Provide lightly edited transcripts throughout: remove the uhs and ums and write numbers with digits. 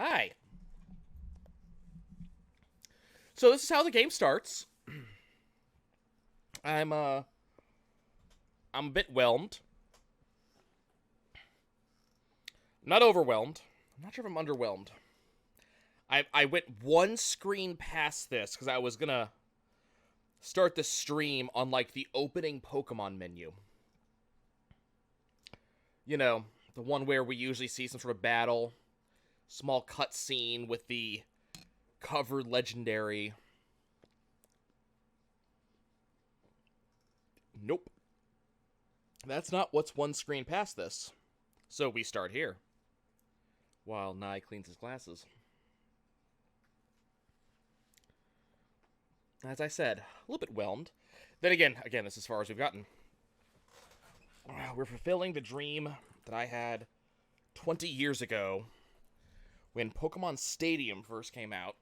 Hi. So this is how the game starts. I'm a bit whelmed. I'm not overwhelmed. I'm not sure if I'm underwhelmed. I went one screen past this because I was gonna start the stream on like the opening Pokemon menu. You know, the one where we usually see some sort of battle, small cutscene with the covered legendary. Nope. That's not what's one screen past this. So we start here. While Nye cleans his glasses. As I said, a little bit whelmed. Then again, this is as far as we've gotten. We're fulfilling the dream that I had 20 years ago when Pokemon Stadium first came out.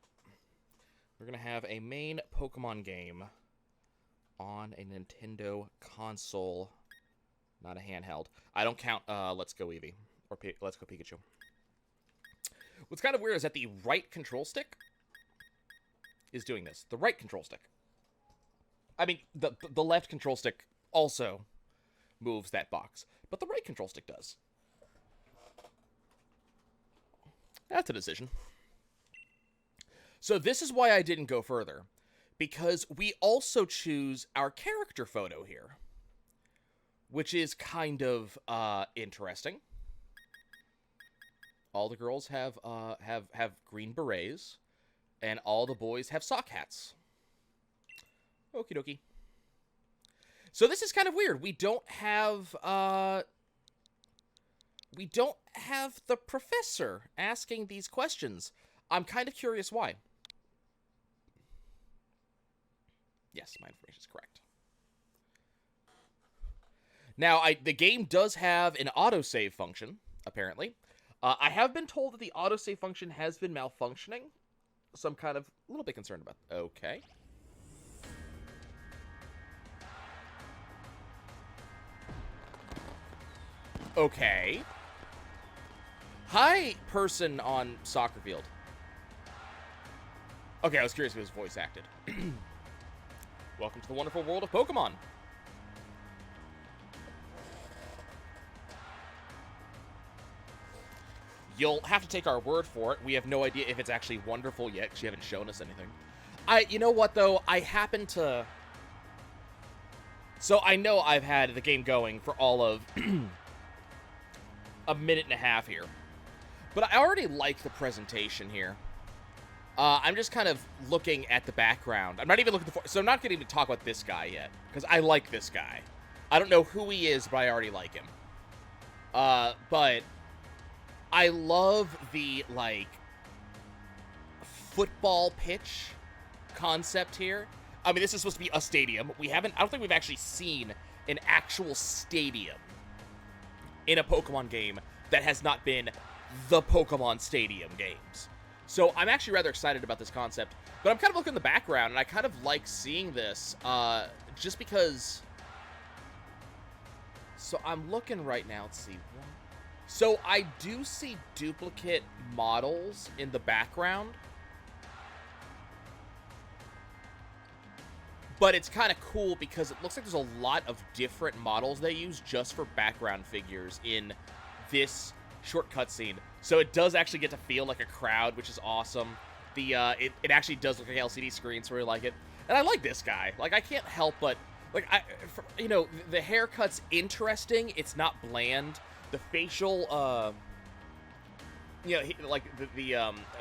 We're going to have a main Pokemon game on a Nintendo console, not a handheld. I don't count Let's Go Eevee or Let's Go Pikachu. What's kind of weird is that the right control stick is doing this. The right control stick. I mean, the left control stick also moves that box, but the right control stick does. That's a decision. So this is why I didn't go further, because we also choose our character photo here, which is kind of interesting. All the girls have green berets, and all the boys have sock hats. Okie dokie. So this is kind of weird. We don't have the professor asking these questions. I'm kind of curious why. Yes, my information is correct. Now, the game does have an autosave function, apparently. I have been told that the autosave function has been malfunctioning, so I'm kind of a little bit concerned about it. Okay. Okay. Hi, person on soccer field. Okay, I was curious if it was voice acted. Welcome to the wonderful world of Pokemon. You'll have to take our word for it. We have no idea if it's actually wonderful yet, because you haven't shown us anything. You know what, though? I happen to... So I know I've had the game going for all of a minute and a half here. But I already like the presentation here. I'm just kind of looking at the background. I'm not even looking for... So I'm not going to even talk about this guy yet, because I like this guy. I don't know who he is, but I already like him. But... I love the, like, football pitch concept here. I mean, this is supposed to be a stadium. I don't think we've actually seen an actual stadium in a Pokemon game that has not been the Pokemon Stadium games. So I'm actually rather excited about this concept. But I'm kind of looking in the background, and I kind of like seeing this, just because... So I'm looking right now. Let's see. So I do see duplicate models in the background. But it's kind of cool because it looks like there's a lot of different models they use just for background figures in this short cutscene. So it does actually get to feel like a crowd, which is awesome. It actually does look like an LCD screen, so I really like it. And I like this guy. Like, I can't help but... Like, the haircut's interesting. It's not bland. The facial, the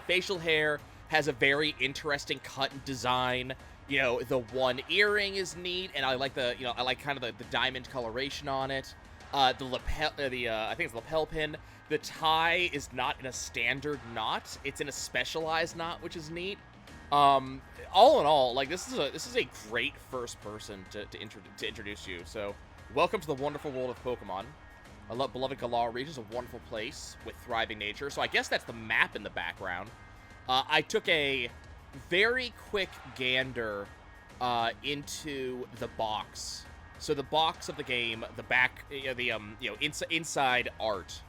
facial hair has a very interesting cut and design. You know, the one earring is neat, and I like kind of the diamond coloration on it. The lapel, I think it's the lapel pin. The tie is not in a standard knot; it's in a specialized knot, which is neat. All in all, like this is a great first person to introduce you. So, welcome to the wonderful world of Pokemon. I love beloved Galar region is a wonderful place with thriving nature. So I guess that's the map in the background. I took a very quick gander into the box. So the box of the game, the back, inside art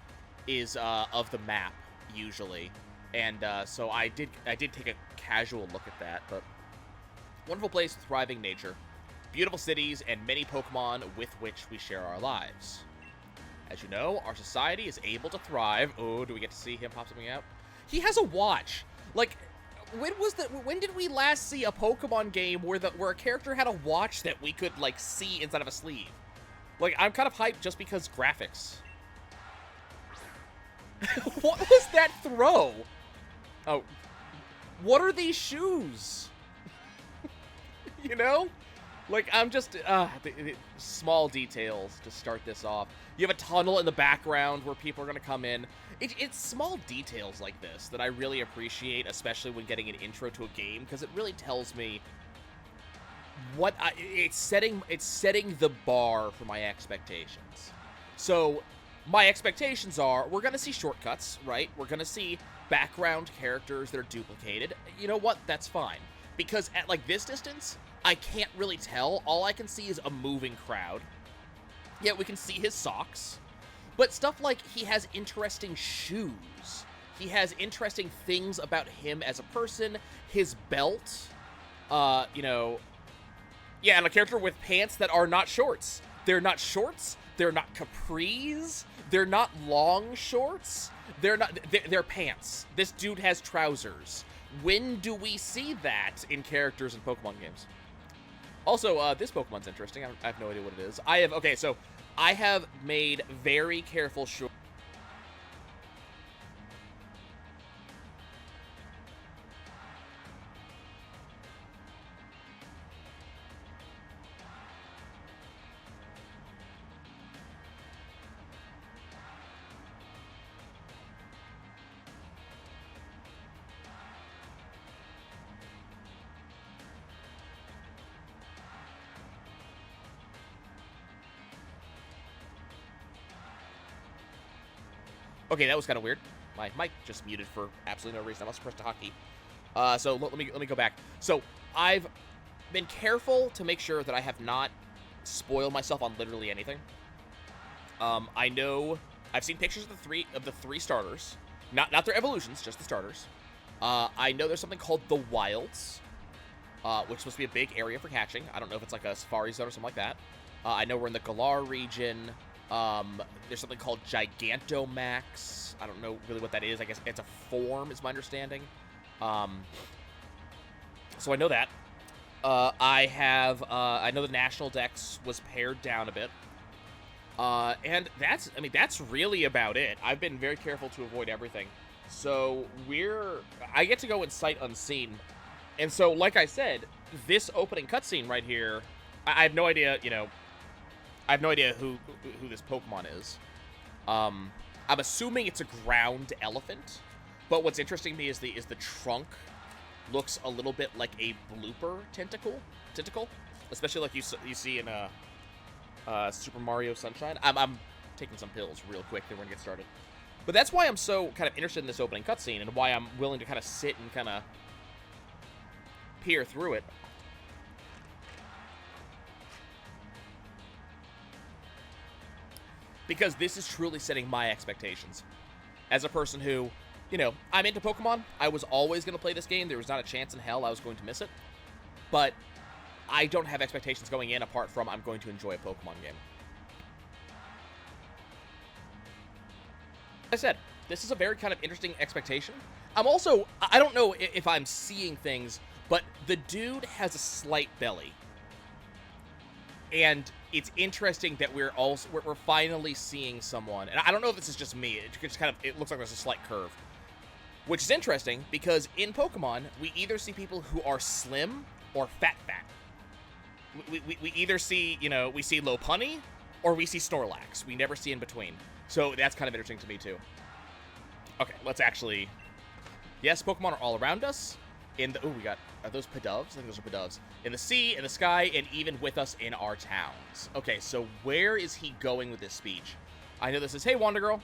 is of the map usually. And so I did take a casual look at that. But wonderful place, thriving nature, beautiful cities, and many Pokemon with which we share our lives. As you know, our society is able to thrive. Oh, do we get to see him pop something out? He has a watch. Like, when did we last see a Pokemon game where a character had a watch that we could, like, see inside of a sleeve? Like, I'm kind of hyped just because graphics. What was that throw? Oh, what are these shoes? You know? Like, I'm just, small details to start this off. You have a tunnel in the background where people are going to come in. It's small details like this that I really appreciate, especially when getting an intro to a game, because it really tells me it's setting the bar for my expectations. So, my expectations are, we're going to see shortcuts, right? We're going to see background characters that are duplicated. You know what? That's fine. Because at, like, this distance, I can't really tell. All I can see is a moving crowd. Yeah, we can see his socks. But stuff like he has interesting shoes. He has interesting things about him as a person. His belt. You know... Yeah, and a character with pants that are not shorts. They're not shorts. They're not capris. They're not long shorts. They're pants. This dude has trousers. When do we see that in characters in Pokemon games? Also, this Pokemon's interesting. I have no idea what it is. I have made very careful sure. Okay, that was kind of weird. My mic just muted for absolutely no reason. I must have pressed a hotkey. So let me go back. So I've been careful to make sure that I have not spoiled myself on literally anything. I know I've seen pictures of the three starters, not their evolutions, just the starters. I know there's something called the Wilds, which is supposed to be a big area for catching. I don't know if it's like a safari zone or something like that. I know we're in the Galar region. There's something called Gigantamax. I don't know really what that is. I guess it's a form, is my understanding. So I know that. I know the National Dex was pared down a bit. And that's really about it. I've been very careful to avoid everything. So I get to go in sight unseen. And so, like I said, this opening cutscene right here, I have no idea, I have no idea who this Pokemon is. I'm assuming it's a ground elephant, but what's interesting to me is the trunk looks a little bit like a blooper tentacle, especially like you see in Super Mario Sunshine. I'm taking some pills real quick, then we're gonna get started. But that's why I'm so kind of interested in this opening cutscene and why I'm willing to kind of sit and kind of peer through it. Because this is truly setting my expectations. As a person who, I'm into Pokemon. I was always going to play this game. There was not a chance in hell I was going to miss it. But I don't have expectations going in apart from I'm going to enjoy a Pokemon game. Like I said, this is a very kind of interesting expectation. I don't know if I'm seeing things, but the dude has a slight belly. And it's interesting that we're finally seeing someone, and I don't know if this is just me, it looks like there's a slight curve, which is interesting because in Pokemon, we either see people who are slim or fat. We either see, we see Lopunny or we see Snorlax. We never see in between. So that's kind of interesting to me too. Okay, let's actually, yes, Pokemon are all around us. Are those Pidovs? I think those are Pidovs. In the sea, in the sky, and even with us in our towns. Okay, so where is he going with this speech? I know this is, hey, Wonder Girl.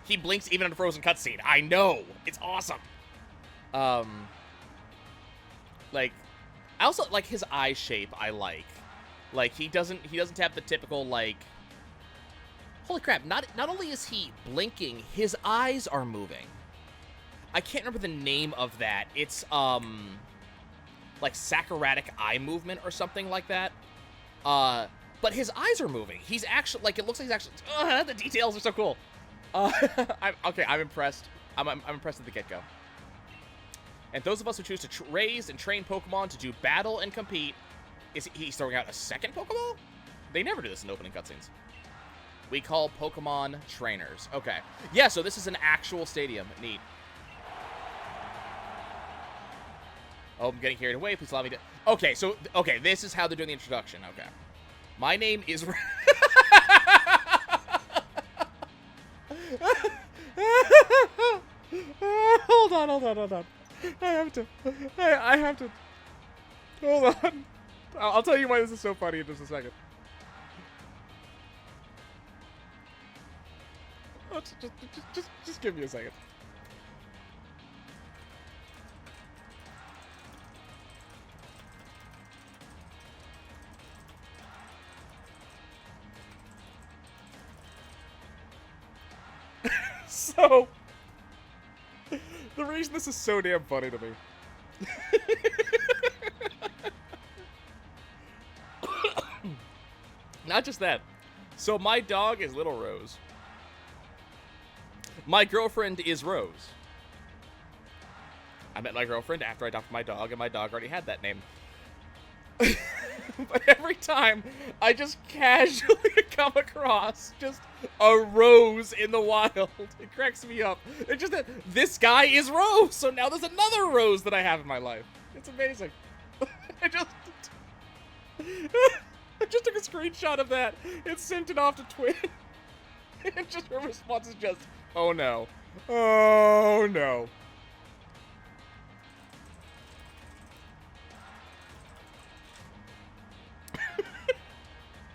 He blinks even in a frozen cutscene. I know! It's awesome! I also like his eye shape, I like. Like, he doesn't have the typical, like... Holy crap, not only is he blinking, his eyes are moving. I can't remember the name of that. It's, like Socratic eye movement or something like that. But his eyes are moving. He's actually, like, it looks like he's actually, the details are so cool. I'm impressed. I'm impressed at the get-go. And those of us who choose to raise and train Pokemon to do battle and compete, he's throwing out a second Pokeball? They never do this in opening cutscenes. We call Pokemon trainers. Okay. Yeah, so this is an actual stadium. Neat. Oh, I'm getting carried away. Please allow me to... Okay, so... Okay, this is how they're doing the introduction. Okay. My name is... Hold on. I have to... Hold on. I'll tell you why this is so funny in just a second. Oh, just give me a second. So, the reason this is so damn funny to me. Not just that. So my dog is Little Rose. My girlfriend is Rose. I met my girlfriend after I adopted my dog, and my dog already had that name. But every time I just casually come across just a Rose in the wild, it cracks me up. It's just that this guy is Rose, so now there's another Rose that I have in my life. It's amazing. I just took a screenshot of that and sent it off to Twin. And just her response is just, oh no. Oh no.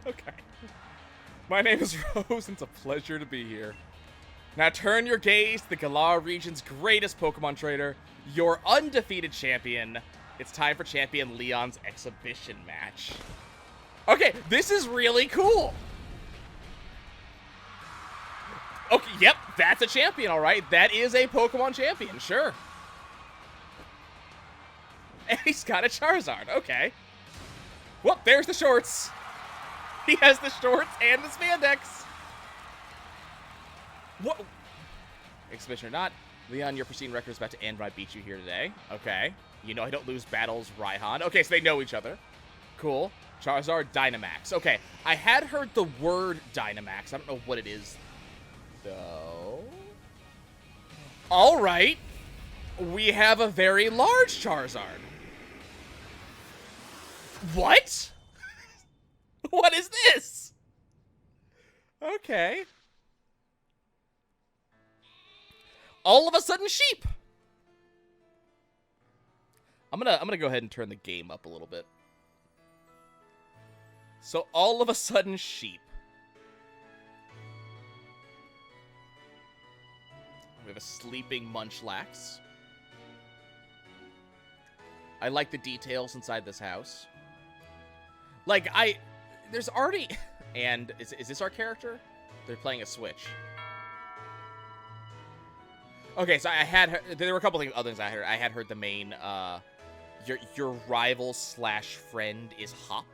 Okay. My name is Rose, and it's a pleasure to be here. Now turn your gaze to the Galar region's greatest Pokemon trainer, your undefeated champion. It's time for Champion Leon's exhibition match. Okay, this is really cool. Okay, yep, that's a champion, all right. That is a Pokemon champion, sure. And he's got a Charizard, okay. Well, there's the shorts. He has the shorts and the spandex. What? Exhibition or not, Leon, your pristine record is about to end when I beat you here today. Okay. You know I don't lose battles, Raihan. Okay, so they know each other. Cool. Charizard, Dynamax. Okay, I had heard the word Dynamax. I don't know what it is, though. All right. We have a very large Charizard. What? What is this? Okay. All of a sudden, sheep. I'm gonna go ahead and turn the game up a little bit. So all of a sudden, sheep. We have a sleeping Munchlax. I like the details inside this house. Like, there's already... And is this our character? They're playing a Switch. Okay, so I had heard, there were a couple other things I heard. I had heard the main, your rival slash friend is Hop.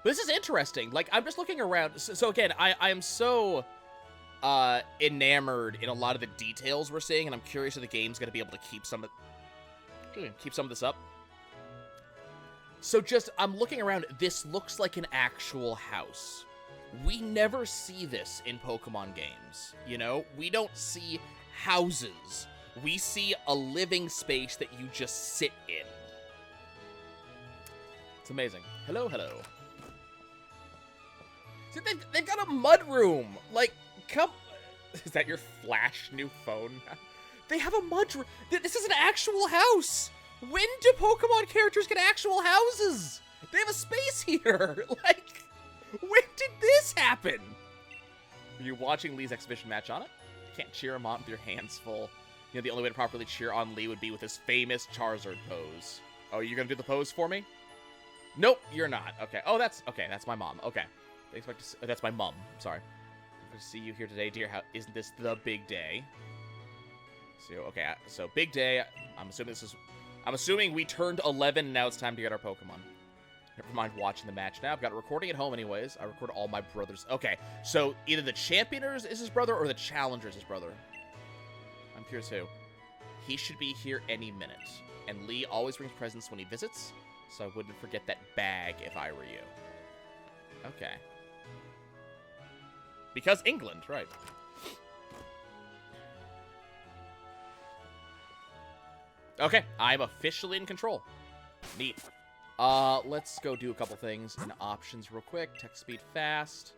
But this is interesting. Like, I'm just looking around. So again, I am so enamored in a lot of the details we're seeing, and I'm curious if the game's going to be able to keep some of this up. So just, I'm looking around. This looks like an actual house. We never see this in Pokemon games, you know? We don't see houses. We see a living space that you just sit in. It's amazing. Hello, hello. See, they've got a mud room. Like, come... Is that your Flash new phone? They have a mud room. This is an actual house. When do Pokemon characters get actual houses? They have a space here. Like, when did this happen? Are you watching Lee's exhibition match on it? You can't cheer him on with your hands full. You know, the only way to properly cheer on Lee would be with his famous Charizard pose. Oh, you're gonna do the pose for me? Nope, you're not. Okay. Oh, that's my mom. Okay. They expect to. That's my mom. Sorry. Good to see you here today, dear. How isn't this the big day? So, okay, so big day. I'm assuming we turned 11 and now it's time to get our Pokemon. Never mind watching the match now. I've got a recording at home anyways. I record all my brothers. Okay, so either the champion is his brother or the challenger is his brother. I'm curious who. He should be here any minute. And Lee always brings presents when he visits, so I wouldn't forget that bag if I were you. Okay. Because England, right. Okay, I'm officially in control. Neat. Let's go do a couple things in options real quick. Text speed fast.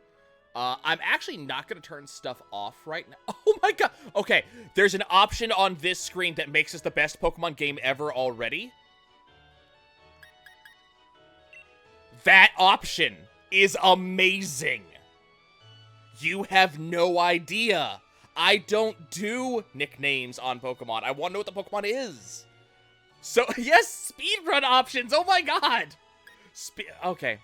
I'm actually not going to turn stuff off right now. Oh my god. Okay, there's an option on this screen that makes this the best Pokemon game ever already. That option is amazing. You have no idea. I don't do nicknames on Pokemon. I want to know what the Pokemon is. So, yes, speedrun options. Oh my god. Okay.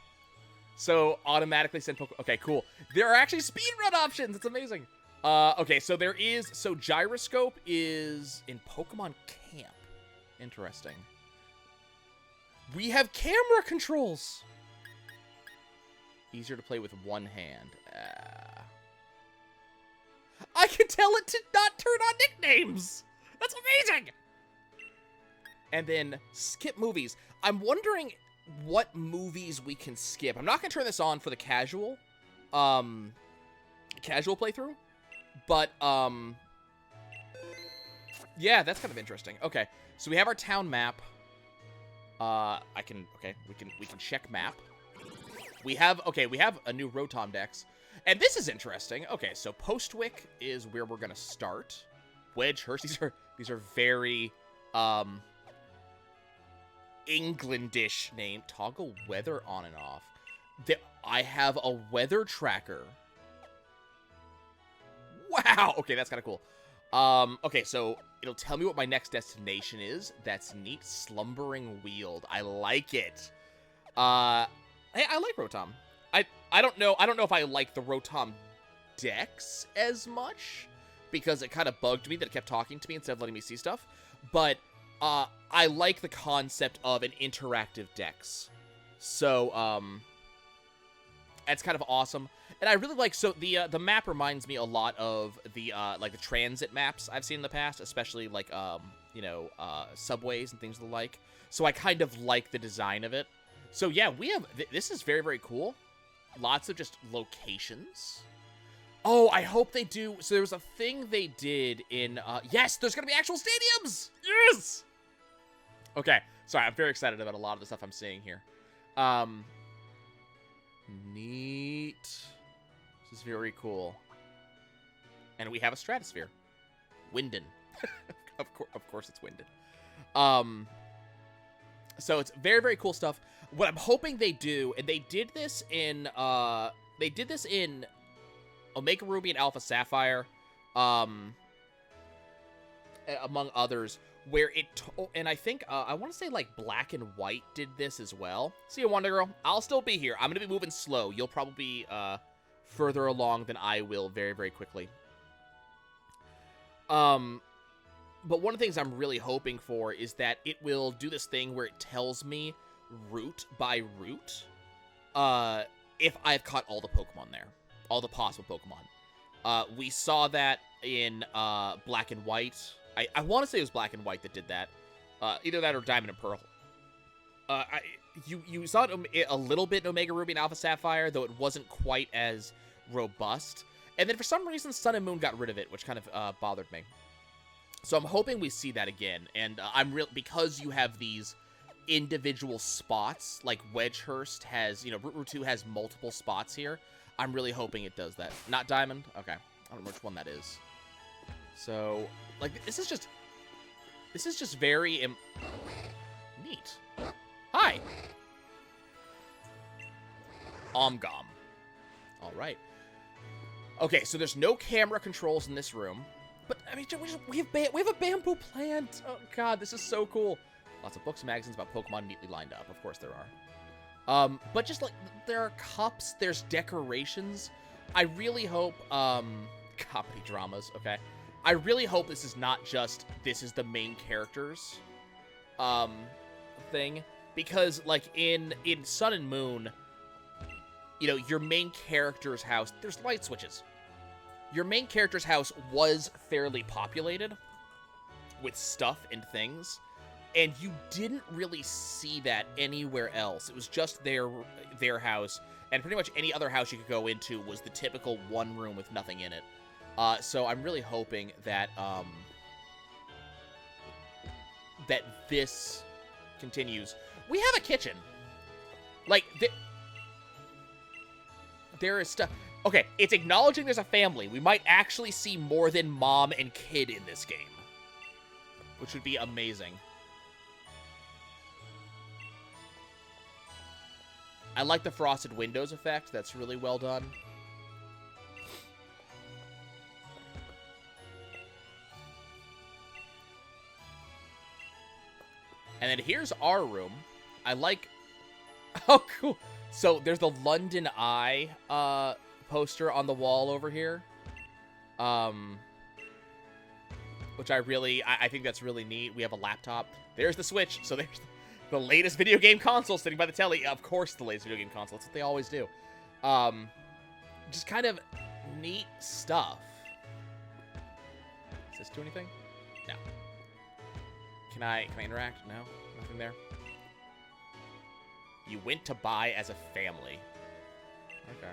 So, automatically send Pokemon. Okay, cool. There are actually speedrun options. It's amazing. Okay, so there is... So, Gyroscope is in Pokemon Camp. Interesting. We have camera controls. Easier to play with one hand. I can tell it to not turn on nicknames. That's amazing. And then skip movies. I'm wondering what movies we can skip. I'm not going to turn this on for the casual playthrough. But, yeah, that's kind of interesting. Okay, so we have our town map. Okay, we can check map. We have a new Rotom Dex. And this is interesting. Okay, so Postwick is where we're going to start. Wedgehurst, these are very, Englandish name. Toggle weather on and off. I have a weather tracker. Wow. Okay, that's kind of cool. Okay, so it'll tell me what my next destination is. That's neat. Slumbering Weald. I like it. Hey, I like Rotom. I don't know if I like the Rotom Dex as much because it kind of bugged me that it kept talking to me instead of letting me see stuff. But I like the concept of an interactive Dex. So, that's kind of awesome. And I really like, so the map reminds me a lot of the, like the transit maps I've seen in the past, especially like, you know, subways and things of the like. So I kind of like the design of it. So yeah, we have, this is very, very cool. Lots of just locations. Oh, I hope they do. So there was a thing they did in, yes, there's going to be actual stadiums. Yes. Okay. Sorry, I'm very excited about a lot of the stuff I'm seeing here. Neat. This is very cool. And we have a stratosphere. Winden. Of course it's Winden. So it's very, very cool stuff. What I'm hoping they do, and they did this in Omega Ruby and Alpha Sapphire, among others, where and I think, I want to say, like, Black and White did this as well. See you, Wonder Girl. I'll still be here. I'm going to be moving slow. You'll probably be, further along than I will very, very quickly. But one of the things I'm really hoping for is that it will do this thing where it tells me route by route, if I've caught all the Pokemon there. All the possible Pokemon. We saw that in Black and White. I want to say it was Black and White that did that. Either that or Diamond and Pearl. You saw it a little bit in Omega Ruby and Alpha Sapphire, though it wasn't quite as robust. And then for some reason, Sun and Moon got rid of it, which kind of bothered me. So I'm hoping we see that again. And because you have these individual spots, like Wedgehurst has, you know, Route 2 has multiple spots here. I'm really hoping it does that. Not Diamond? Okay. I don't know which one that is. So, like, this is just very neat. Hi. Omgom. All right. Okay, so there's no camera controls in this room. But, I mean, we have a bamboo plant. Oh, God, this is so cool. Lots of books and magazines about Pokemon neatly lined up. Of course there are. But just, like, there are cups. There's decorations. I really hope, comedy dramas, okay? I really hope this is not just, this is the main character's thing. Because, like, in Sun and Moon, you know, your main character's house, there's light switches. Your main character's house was fairly populated with stuff and things, and you didn't really see that anywhere else. It was just their house, and pretty much any other house you could go into was the typical one room with nothing in it. So I'm really hoping that that this continues. We have a kitchen. Like, there is stuff. Okay, it's acknowledging there's a family. We might actually see more than mom and kid in this game, which would be amazing. I like the frosted windows effect. That's really well done. And then here's our room. I like... Oh, cool. So there's the London Eye poster on the wall over here. Which I think that's really neat. We have a laptop. There's the Switch. So there's the latest video game console sitting by the telly. Of course, the latest video game console. That's what they always do. Just kind of neat stuff. Does this do anything? No. Can I interact? No? Nothing there? You went to buy as a family. Okay.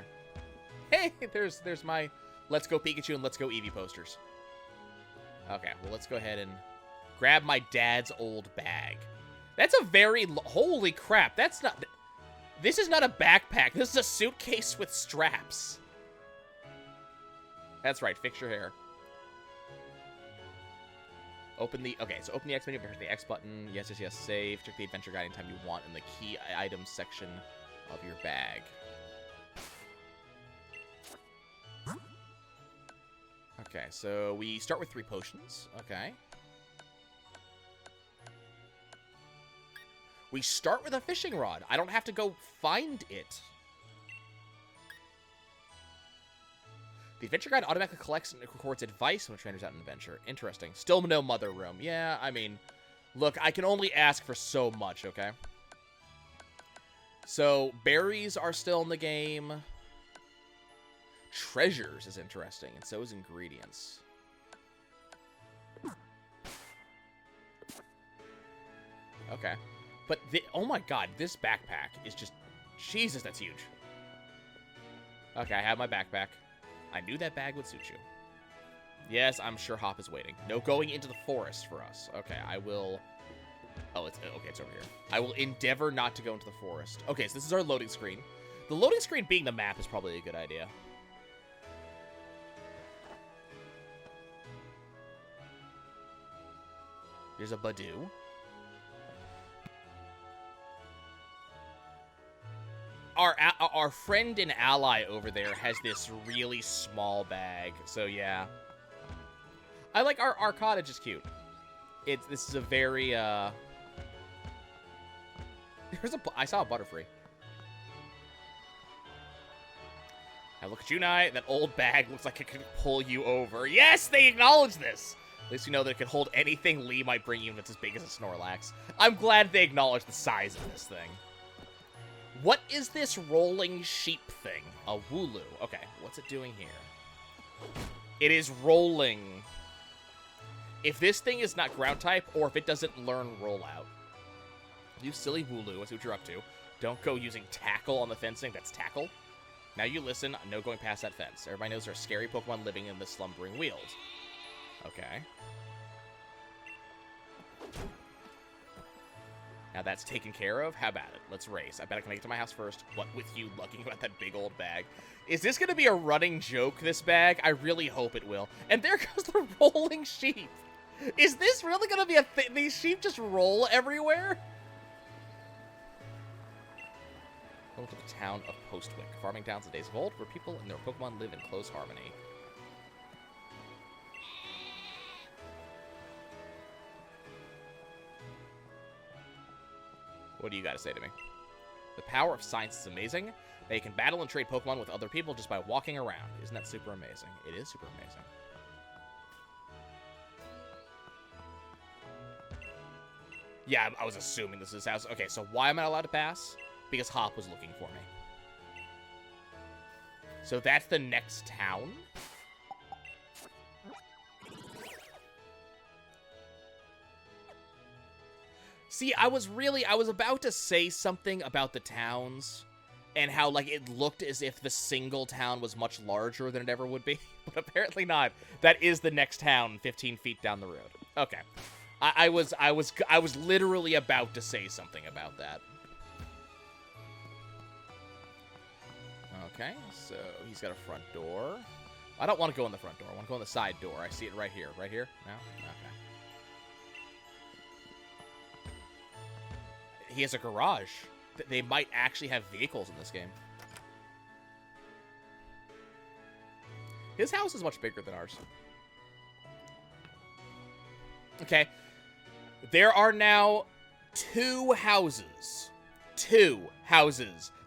Hey, there's my Let's Go Pikachu and Let's Go Eevee posters. Okay, well, let's go ahead and grab my dad's old bag. That's a very... Holy crap, that's not... This is not a backpack. This is a suitcase with straps. That's right, fix your hair. Open the... Okay, so open the X menu, press the X button. Yes, yes, yes, save. Check the adventure guide anytime you want in the key items section of your bag. Okay, so we start with 3 potions. Okay. We start with a fishing rod. I don't have to go find it. The adventure guide automatically collects and records advice when it enters out an adventure. Interesting. Still no mother room. Yeah, I mean, look, I can only ask for so much, okay? So, berries are still in the game. Treasures is interesting, and so is ingredients. Okay. But, oh my god, this backpack is just... Jesus, that's huge. Okay, I have my backpack. I knew that bag would suit you. Yes, I'm sure Hop is waiting. No going into the forest for us. Okay, I will... Oh, it's over here. I will endeavor not to go into the forest. Okay, so this is our loading screen. The loading screen being the map is probably a good idea. There's a Badoo. Our friend and ally over there has this really small bag, so yeah. I like our cottage is cute. This is a very I saw a Butterfree. Now look at you, Nye. That old bag looks like it could pull you over. Yes, they acknowledge this. At least you know that it can hold anything Lee might bring you that's as big as a Snorlax. I'm glad they acknowledge the size of this thing. What is this rolling sheep thing? A Wooloo. Okay, what's it doing here? It is rolling. If this thing is not ground type, or if it doesn't learn rollout. You silly Wooloo, I see what you're up to. Don't go using tackle on the fencing. That's tackle. Now you listen, no going past that fence. Everybody knows there are scary Pokemon living in the slumbering wheels. Okay. Now that's taken care of. How about it? Let's race. I bet I can make it to my house first. What with you lugging about that big old bag? Is this going to be a running joke, this bag? I really hope it will. And there goes the rolling sheep. Is this really going to be a thing? These sheep just roll everywhere? Welcome to the town of Postwick. Farming towns of days of old, where people and their Pokemon live in close harmony. What do you got to say to me? The power of science is amazing. They can battle and trade Pokemon with other people just by walking around. Isn't that super amazing? It is super amazing. Yeah, I was assuming this is his house. Okay, so why am I allowed to pass? Because Hop was looking for me. So that's the next town. See, I was about to say something about the towns and how, like, it looked as if the single town was much larger than it ever would be, but apparently not. That is the next town 15 feet down the road. Okay. I was literally about to say something about that. Okay, so he's got a front door. I don't want to go in the front door. I want to go in the side door. I see it right here. Right here? No? Okay. He has a garage. They might actually have vehicles in this game. His house is much bigger than ours. Okay. There are now two houses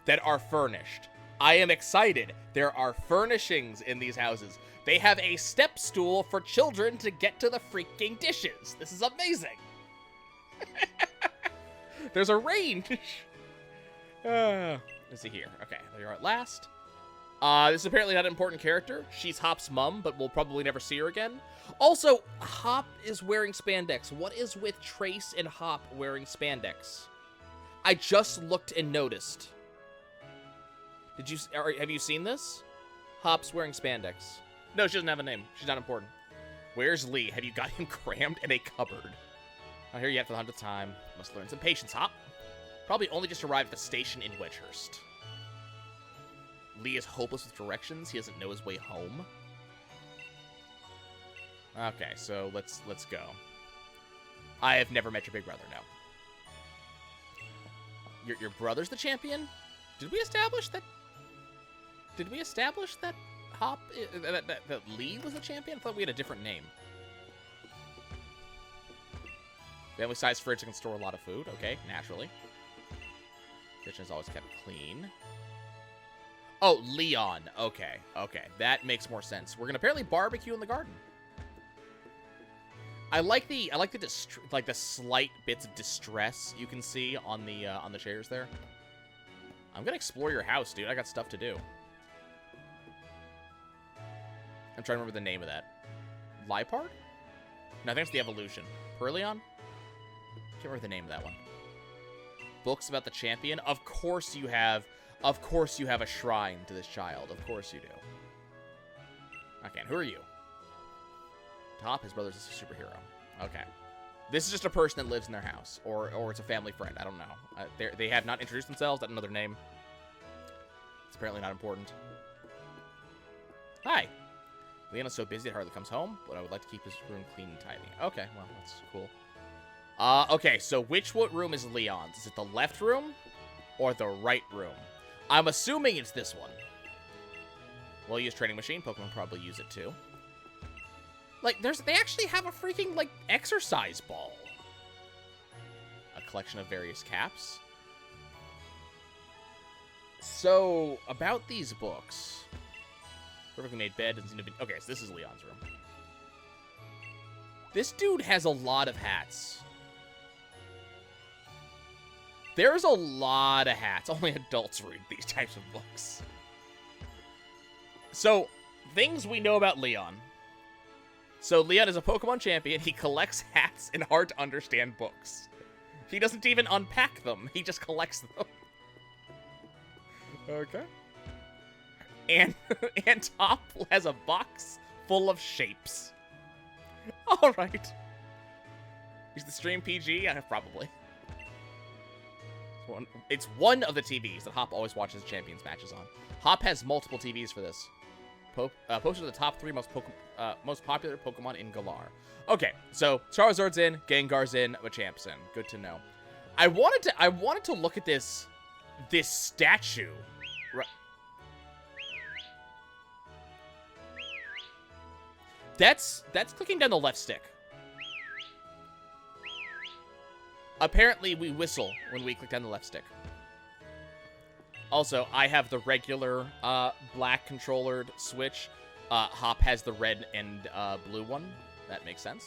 that are furnished. I am excited. There are furnishings in these houses. They have a step stool for children to get to the freaking dishes. This is amazing. There's a range. Let's see here. Okay, there you are at last. This is apparently not an important character. She's Hop's mom, but we'll probably never see her again. Also, Hop is wearing spandex. What is with Trace and Hop wearing spandex? I just looked and noticed. Have you seen this? Hop's wearing spandex. No, she doesn't have a name. She's not important. Where's Lee? Have you got him crammed in a cupboard? Not here yet for the 100th time. Must learn some patience, Hop. Probably only just arrived at the station in Wedgehurst. Lee is hopeless with directions. He doesn't know his way home. Okay, so let's go. I have never met your big brother, no. Your brother's the champion? Did we establish that? Did we establish that Hop that Lee was the champion? I thought we had a different name. Family-sized fridge that can store a lot of food. Okay, naturally. Kitchen is always kept clean. Oh, Leon. Okay, okay. That makes more sense. We're gonna apparently barbecue in the garden. I like the slight bits of distress you can see on the chairs there. I'm gonna explore your house, dude. I got stuff to do. I'm trying to remember the name of that. Lipard? No, I think it's the evolution. Perleon? Can't remember the name of that one. Books about the champion? Of course you have a shrine to this child. Of course you do. Okay, and who are you? Top, his brother's a superhero. Okay. This is just a person that lives in their house. Or it's a family friend. I don't know. They have not introduced themselves. That's another name. It's apparently not important. Hi. Leon is so busy it hardly comes home, but I would like to keep his room clean and tidy. Okay, well, that's cool. Okay, so what room is Leon's? Is it the left room or the right room? I'm assuming it's this one. We'll use training machine. Pokemon probably use it too. Like, they actually have a freaking, like, exercise ball. A collection of various caps. So, about these books. Perfectly made bed doesn't seem to be... Okay, so this is Leon's room. This dude has a lot of hats. There's a lot of hats. Only adults read these types of books. So, things we know about Leon. So, Leon is a Pokemon champion. He collects hats and hard-to-understand books. He doesn't even unpack them. He just collects them. Okay. And Top has a box full of shapes. All right. Is the stream PG? Yeah, probably. It's one of the TVs that Hop always watches Champions matches on. Hop has multiple TVs for this. Posted the top 3 most popular Pokemon in Galar. Okay, so Charizard's in, Gengar's in, Machamp's in. Good to know. I wanted to look at this statue. Right. That's clicking down the left stick. Apparently, we whistle when we click down the left stick. Also, I have the regular black controllered Switch. Hop has the red and blue one. That makes sense.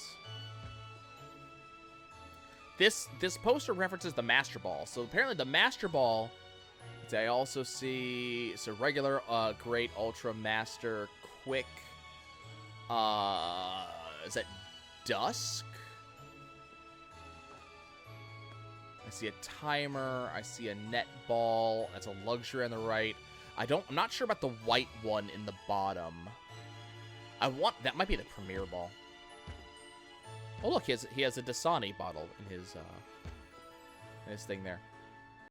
this poster references the Master Ball. So apparently the Master Ball. I also see regular, great, ultra, master, quick. Is that dusk? I see a timer. I see a net ball. That's a luxury on the right. I'm not sure about the white one in the bottom. That might be the premier ball. Oh look, he has a Dasani bottle in his thing there.